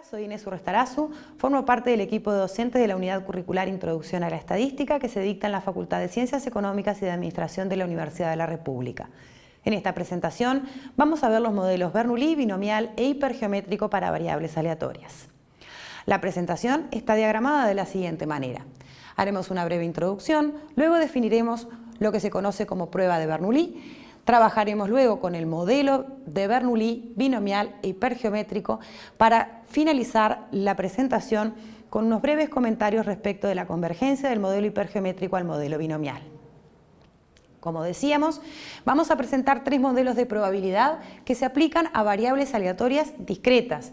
Hola, soy Inés Urrestarazu, formo parte del equipo de docentes de la Unidad Curricular Introducción a la Estadística que se dicta en la Facultad de Ciencias Económicas y de Administración de la Universidad de la República. En esta presentación vamos a ver los modelos Bernoulli, binomial e hipergeométrico para variables aleatorias. La presentación está diagramada de la siguiente manera. Haremos una breve introducción, luego definiremos lo que se conoce como prueba de Bernoulli. Trabajaremos luego con el modelo de Bernoulli, binomial e hipergeométrico para finalizar la presentación con unos breves comentarios respecto de la convergencia del modelo hipergeométrico al modelo binomial. Como decíamos, vamos a presentar tres modelos de probabilidad que se aplican a variables aleatorias discretas.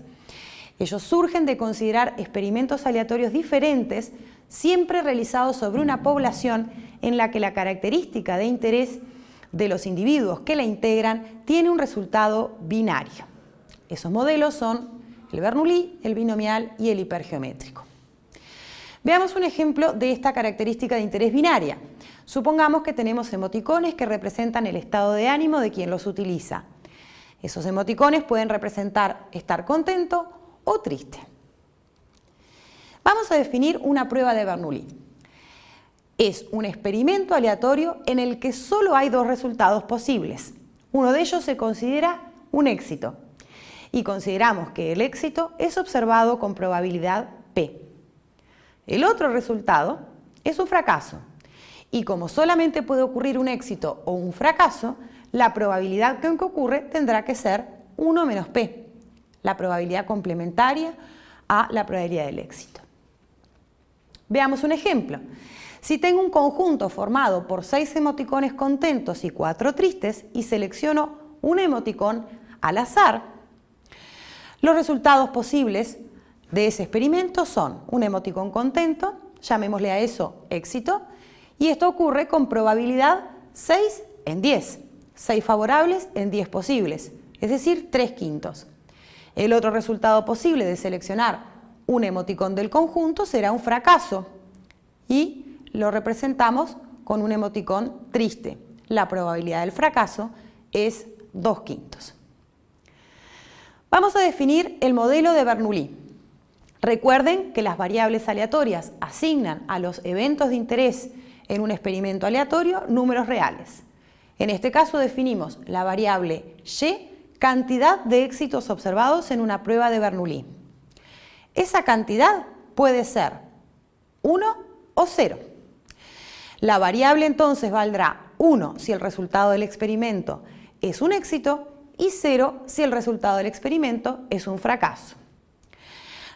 Ellos surgen de considerar experimentos aleatorios diferentes, siempre realizados sobre una población en la que la característica de interés de los individuos que la integran tiene un resultado binario. Esos modelos son el Bernoulli, el binomial y el hipergeométrico. Veamos un ejemplo de esta característica de interés binaria. Supongamos que tenemos emoticones que representan el estado de ánimo de quien los utiliza. Esos emoticones pueden representar estar contento o triste. Vamos a definir una prueba de Bernoulli. Es un experimento aleatorio en el que solo hay dos resultados posibles. Uno de ellos se considera un éxito y consideramos que el éxito es observado con probabilidad P. El otro resultado es un fracaso y como solamente puede ocurrir un éxito o un fracaso, la probabilidad que ocurre tendrá que ser 1 menos P, la probabilidad complementaria a la probabilidad del éxito. Veamos un ejemplo. Si tengo un conjunto formado por 6 emoticones contentos y 4 tristes y selecciono un emoticón al azar, los resultados posibles de ese experimento son un emoticón contento, llamémosle a eso éxito, y esto ocurre con probabilidad 6 en 10, 6 favorables en 10 posibles, es decir, 3/5. El otro resultado posible de seleccionar un emoticón del conjunto será un fracaso y lo representamos con un emoticón triste. La probabilidad del fracaso es 2/5. Vamos a definir el modelo de Bernoulli. Recuerden que las variables aleatorias asignan a los eventos de interés en un experimento aleatorio números reales. En este caso definimos la variable Y, cantidad de éxitos observados en una prueba de Bernoulli. Esa cantidad puede ser 1 o 0. La variable entonces valdrá 1 si el resultado del experimento es un éxito y 0 si el resultado del experimento es un fracaso.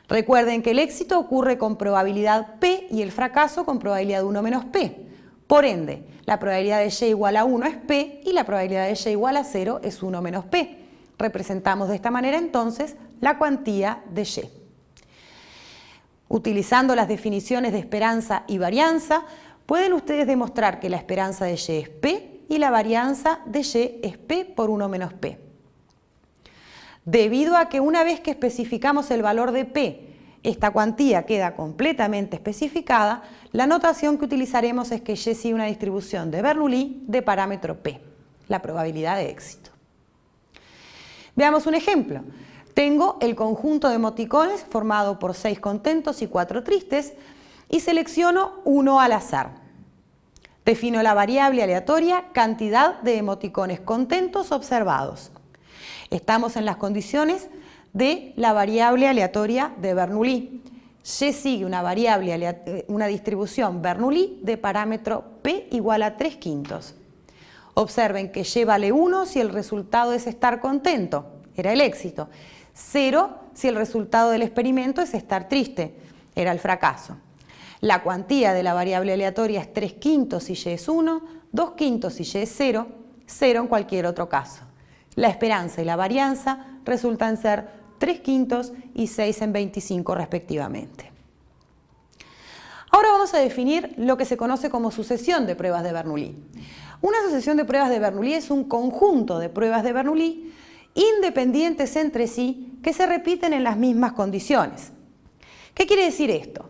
Recuerden que el éxito ocurre con probabilidad P y el fracaso con probabilidad 1 menos P. Por ende, la probabilidad de Y igual a 1 es P y la probabilidad de Y igual a 0 es 1 menos P. Representamos de esta manera entonces la cuantía de Y. Utilizando las definiciones de esperanza y varianza, pueden ustedes demostrar que la esperanza de Y es P y la varianza de Y es P por 1 menos P. Debido a que una vez que especificamos el valor de P, esta cuantía queda completamente especificada, la notación que utilizaremos es que Y sigue una distribución de Bernoulli de parámetro P, la probabilidad de éxito. Veamos un ejemplo. Tengo el conjunto de emoticones formado por 6 contentos y 4 tristes y selecciono uno al azar. Defino la variable aleatoria cantidad de emoticones contentos observados. Estamos en las condiciones de la variable aleatoria de Bernoulli. Y sigue una distribución Bernoulli de parámetro P igual a 3/5. Observen que Y vale 1 si el resultado es estar contento, era el éxito. 0 si el resultado del experimento es estar triste, era el fracaso. La cuantía de la variable aleatoria es 3/5 si Y es 1, 2/5 si Y es 0, 0 en cualquier otro caso. La esperanza y la varianza resultan ser 3/5 y 6 en 25 respectivamente. Ahora vamos a definir lo que se conoce como sucesión de pruebas de Bernoulli. Una sucesión de pruebas de Bernoulli es un conjunto de pruebas de Bernoulli independientes entre sí que se repiten en las mismas condiciones. ¿Qué quiere decir esto?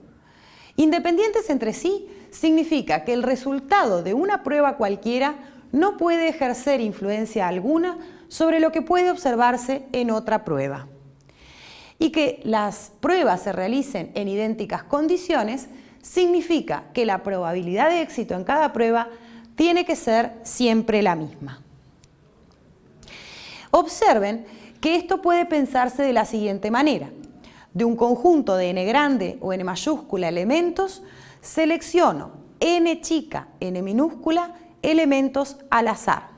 Independientes entre sí significa que el resultado de una prueba cualquiera no puede ejercer influencia alguna sobre lo que puede observarse en otra prueba. y que las pruebas se realicen en idénticas condiciones, significa que la probabilidad de éxito en cada prueba tiene que ser siempre la misma. Observen que esto puede pensarse de la siguiente manera. De un conjunto de n grande o n mayúscula elementos, selecciono n chica, n minúscula, elementos al azar.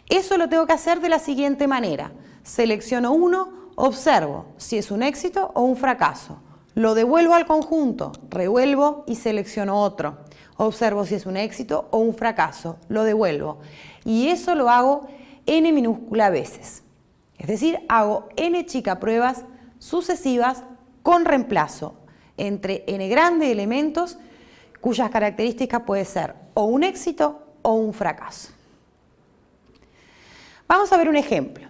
Eso lo tengo que hacer de la siguiente manera. Selecciono uno, observo si es un éxito o un fracaso. Lo devuelvo al conjunto, revuelvo y selecciono otro. Observo si es un éxito o un fracaso, lo devuelvo. Y eso lo hago n minúscula veces. Es decir, hago n chica pruebas sucesivas con reemplazo entre n grande elementos cuyas características pueden ser o un éxito o un fracaso. Vamos a ver un ejemplo.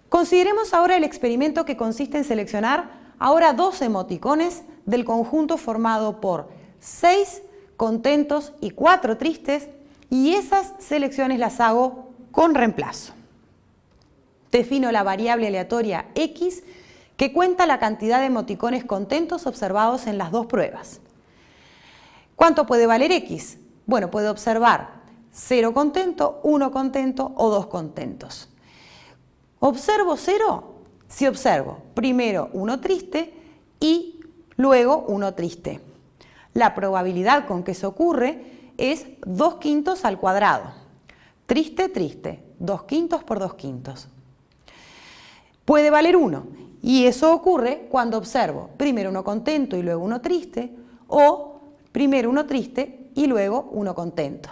Consideremos ahora el experimento que consiste en seleccionar ahora 2 emoticones del conjunto formado por 6 contentos y 4 tristes, y esas selecciones las hago con reemplazo. Defino la variable aleatoria x que cuenta la cantidad de emoticones contentos observados en las 2 pruebas. ¿Cuánto puede valer x? Bueno, puedo observar 0 contento, 1 contento o 2 contentos. ¿Observo 0? Si observo primero 1 triste y luego 1 triste. La probabilidad con que eso ocurre es 2/5 al cuadrado. Triste, triste, 2/5 por 2/5. Puede valer 1, y eso ocurre cuando observo primero 1 contento y luego 1 triste, o primero 1 triste y luego 1 contento.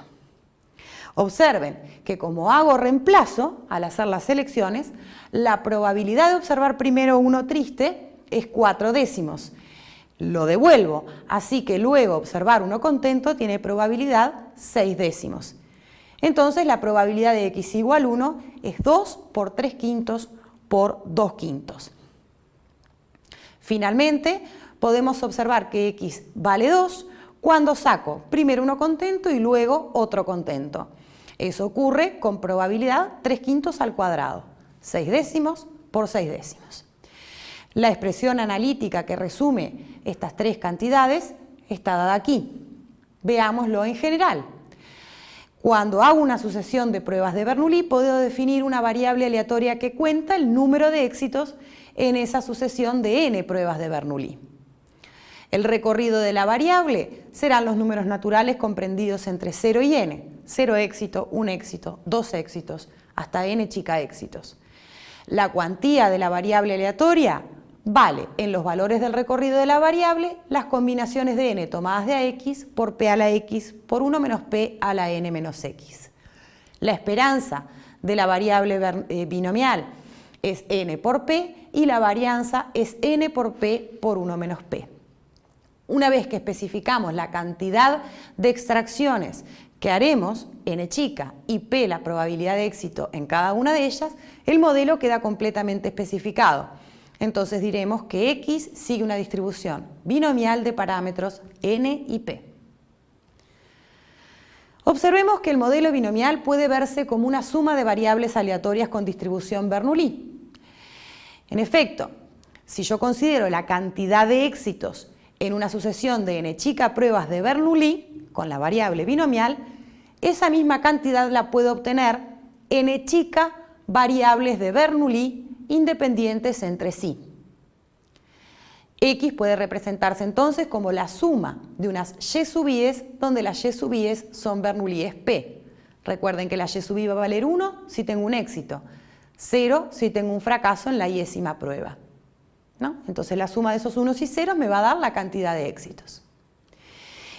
Observen que como hago reemplazo al hacer las selecciones, la probabilidad de observar primero 1 triste es 4/10. Lo devuelvo, así que luego observar 1 contento tiene probabilidad 6/10. Entonces la probabilidad de x igual 1 es 2 por 3/5 por 2/5. Finalmente, podemos observar que x vale 2 cuando saco primero 1 contento y luego otro contento. Eso ocurre con probabilidad 3/5 al cuadrado, 6/10 por 6/10. La expresión analítica que resume estas 3 cantidades está dada aquí. Veámoslo en general. Cuando hago una sucesión de pruebas de Bernoulli, puedo definir una variable aleatoria que cuenta el número de éxitos en esa sucesión de n pruebas de Bernoulli. El recorrido de la variable serán los números naturales comprendidos entre 0 y n. 0 éxito, 1 éxito, 2 éxitos, hasta n chica éxitos. La cuantía de la variable aleatoria vale en los valores del recorrido de la variable las combinaciones de n tomadas de a x por p a la x por 1 menos p a la n menos x. La esperanza de la variable binomial es n por p y la varianza es n por p por 1 menos p. Una vez que especificamos la cantidad de extracciones que haremos, n chica y p la probabilidad de éxito en cada una de ellas, el modelo queda completamente especificado. Entonces diremos que x sigue una distribución binomial de parámetros n y p. Observemos que el modelo binomial puede verse como una suma de variables aleatorias con distribución Bernoulli. En efecto, si yo considero la cantidad de éxitos en una sucesión de n chica pruebas de Bernoulli con la variable binomial, esa misma cantidad la puedo obtener n chica variables de Bernoulli independientes entre sí. X puede representarse entonces como la suma de unas y sub i's, donde las y sub i's son Bernoullies P. Recuerden que la y sub i va a valer 1 si tengo un éxito, 0 si tengo un fracaso en la y-ésima prueba, ¿no? Entonces la suma de esos unos y ceros me va a dar la cantidad de éxitos.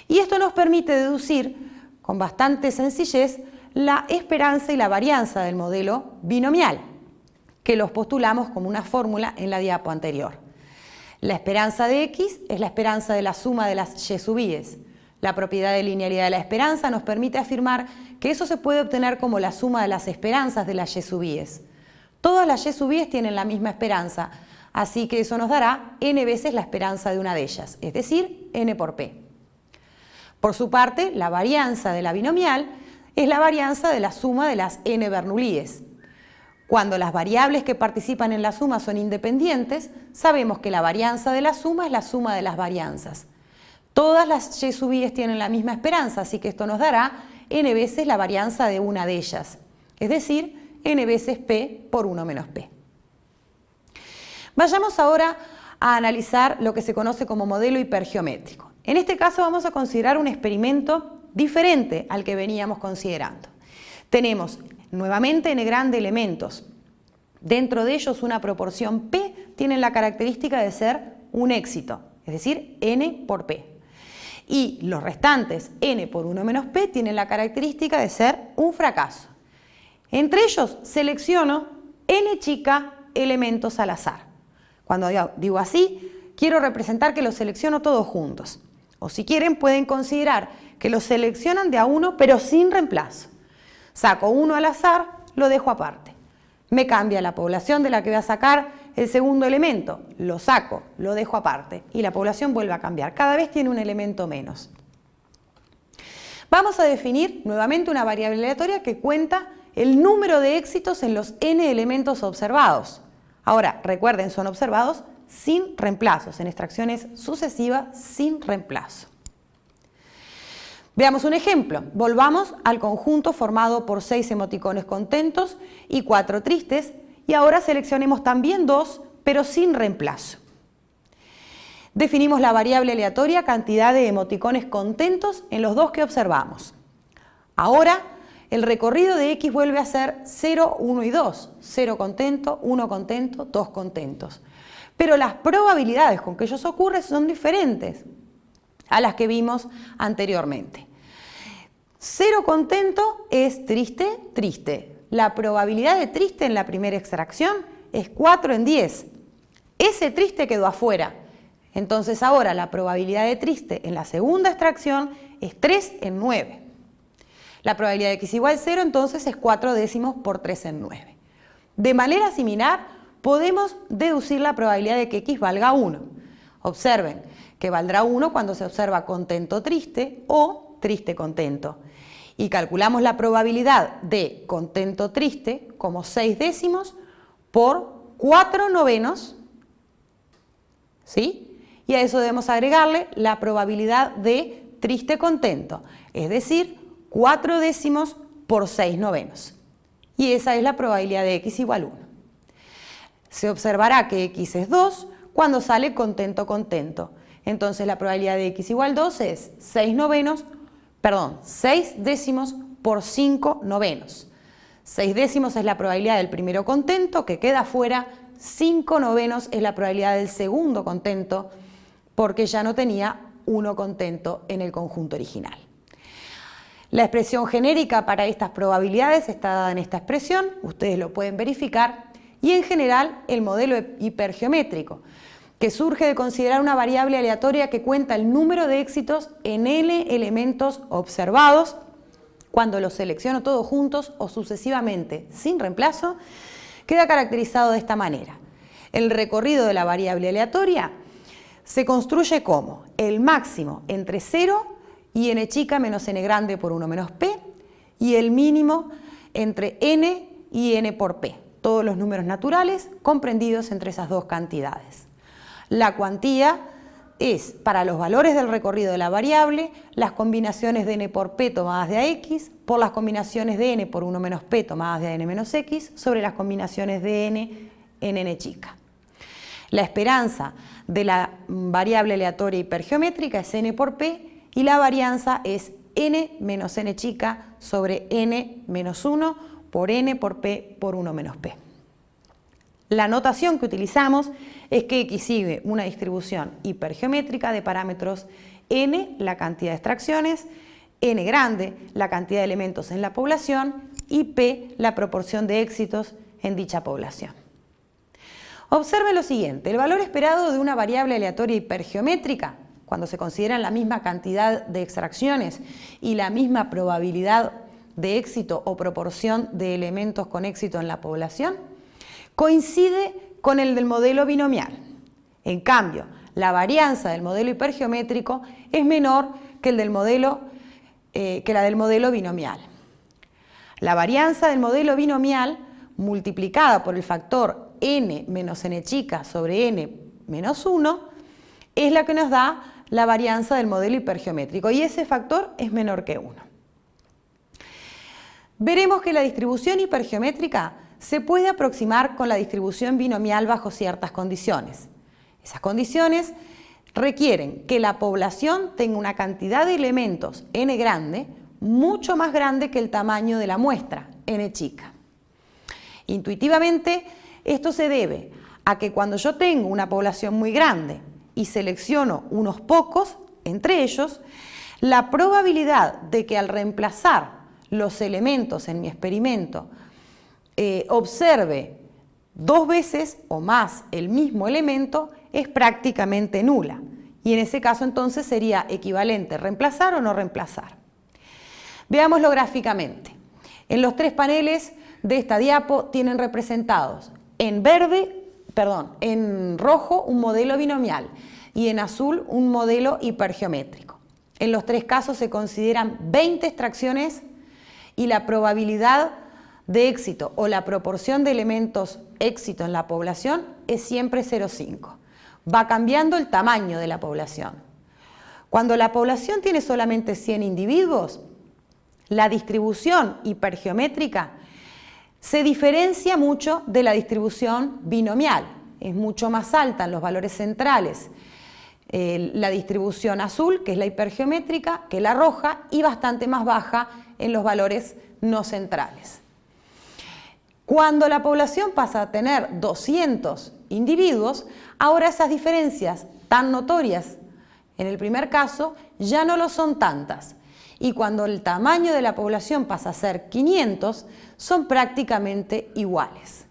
Y esto nos permite deducir con bastante sencillez la esperanza y la varianza del modelo binomial, que los postulamos como una fórmula en la diapo anterior. La esperanza de x es la esperanza de la suma de las y sub i's. La propiedad de linealidad de la esperanza nos permite afirmar que eso se puede obtener como la suma de las esperanzas de las y sub i's. Todas las y sub i's tienen la misma esperanza, así que eso nos dará n veces la esperanza de una de ellas, es decir, n por p. Por su parte, la varianza de la binomial es la varianza de la suma de las n Bernoullies. Cuando las variables que participan en la suma son independientes, sabemos que la varianza de la suma es la suma de las varianzas. Todas las y sub i tienen la misma esperanza, así que esto nos dará n veces la varianza de una de ellas, es decir, n veces p por 1 menos p. Vayamos ahora a analizar lo que se conoce como modelo hipergeométrico. En este caso vamos a considerar un experimento diferente al que veníamos considerando. Tenemos nuevamente n grande elementos. Dentro de ellos una proporción p tiene la característica de ser un éxito, es decir, n por p. Y los restantes, n por 1 menos p, tienen la característica de ser un fracaso. Entre ellos selecciono n chica elementos al azar. Cuando digo así, quiero representar que los selecciono todos juntos. O si quieren, pueden considerar que los seleccionan de a uno, pero sin reemplazo. Saco uno al azar, lo dejo aparte. Me cambia la población de la que voy a sacar el segundo elemento, lo saco, lo dejo aparte y la población vuelve a cambiar. Cada vez tiene un elemento menos. Vamos a definir nuevamente una variable aleatoria que cuenta el número de éxitos en los n elementos observados. Ahora, recuerden, son observados sin reemplazos, en extracciones sucesivas sin reemplazo. Veamos un ejemplo. Volvamos al conjunto formado por 6 emoticones contentos y 4 tristes y ahora seleccionemos también 2, pero sin reemplazo. Definimos la variable aleatoria cantidad de emoticones contentos en los dos que observamos. Ahora el recorrido de X vuelve a ser 0, 1 y 2. 0 contento, 1 contento, 2 contentos. Pero las probabilidades con que ellos ocurren son diferentes a las que vimos anteriormente. 0 contento es triste, triste. La probabilidad de triste en la primera extracción es 4 en 10. Ese triste quedó afuera. Entonces ahora la probabilidad de triste en la segunda extracción es 3 en 9. La probabilidad de x igual 0 entonces es 4 décimos por 3 en 9. De manera similar podemos deducir la probabilidad de que x valga 1. Observen que valdrá 1 cuando se observa contento triste o triste contento. Y calculamos la probabilidad de contento triste como 6 décimos por 4 novenos, ¿sí? Y a eso debemos agregarle la probabilidad de triste contento, es decir, 4 décimos por 6 novenos. Y esa es la probabilidad de x igual 1. Se observará que x es 2 cuando sale contento contento. Entonces la probabilidad de x igual 2 es 6 décimos por 5 novenos. 6 décimos es la probabilidad del primero contento que queda fuera, 5 novenos es la probabilidad del segundo contento porque ya no tenía 1 contento en el conjunto original. La expresión genérica para estas probabilidades está dada en esta expresión, ustedes lo pueden verificar, y en general el modelo hipergeométrico, que surge de considerar una variable aleatoria que cuenta el número de éxitos en n elementos observados cuando los selecciono todos juntos o sucesivamente sin reemplazo, queda caracterizado de esta manera. El recorrido de la variable aleatoria se construye como el máximo entre 0 y n chica menos n grande por 1 menos p y el mínimo entre n y n por p, todos los números naturales comprendidos entre esas dos cantidades. La cuantía es, para los valores del recorrido de la variable, las combinaciones de n por p tomadas de ax por las combinaciones de n por 1 menos p tomadas de n menos x sobre las combinaciones de n en n chica. La esperanza de la variable aleatoria hipergeométrica es n por p y la varianza es n menos n chica sobre n menos 1 por n por p por 1 menos p. La notación que utilizamos es que x sigue una distribución hipergeométrica de parámetros n, la cantidad de extracciones, n grande, la cantidad de elementos en la población, y p, la proporción de éxitos en dicha población. Observen lo siguiente, el valor esperado de una variable aleatoria hipergeométrica, cuando se consideran la misma cantidad de extracciones y la misma probabilidad de éxito o proporción de elementos con éxito en la población, coincide con el del modelo binomial. En cambio, la varianza del modelo hipergeométrico es menor que la del modelo binomial. La varianza del modelo binomial multiplicada por el factor n menos n chica sobre n menos 1 es la que nos da la varianza del modelo hipergeométrico, y ese factor es menor que 1. Veremos que la distribución hipergeométrica se puede aproximar con la distribución binomial bajo ciertas condiciones. Esas condiciones requieren que la población tenga una cantidad de elementos n grande mucho más grande que el tamaño de la muestra, n chica. Intuitivamente, esto se debe a que cuando yo tengo una población muy grande y selecciono unos pocos, entre ellos, la probabilidad de que al reemplazar los elementos en mi experimento observe 2 veces o más el mismo elemento es prácticamente nula. Y en ese caso entonces sería equivalente en o no reemplazar. Veámoslo gráficamente. En los 3 paneles de esta diapo tienen representados en rojo un modelo binomial y en azul un modelo hipergeométrico. En los 3 casos se consideran 20 extracciones y la probabilidad de éxito o la proporción de elementos éxito en la población es siempre 0,5. Va cambiando el tamaño de la población. Cuando la población tiene solamente 100 individuos, la distribución hipergeométrica se diferencia mucho de la distribución binomial. Es mucho más alta en los valores centrales la distribución azul, que es la hipergeométrica, que la roja, y bastante más baja en los valores no centrales. Cuando la población pasa a tener 200 individuos, ahora esas diferencias tan notorias en el primer caso ya no lo son tantas. Y cuando el tamaño de la población pasa a ser 500, son prácticamente iguales.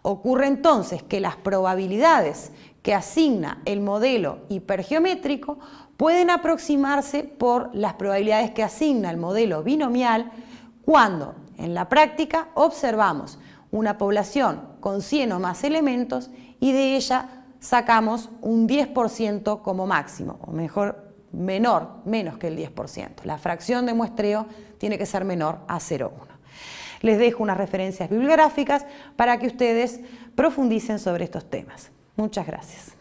Ocurre entonces que las probabilidades que asigna el modelo hipergeométrico pueden aproximarse por las probabilidades que asigna el modelo binomial cuando en la práctica observamos una población con 100 o más elementos y de ella sacamos un 10% como máximo, o menos que el 10%. La fracción de muestreo tiene que ser menor a 0,1. Les dejo unas referencias bibliográficas para que ustedes profundicen sobre estos temas. Muchas gracias.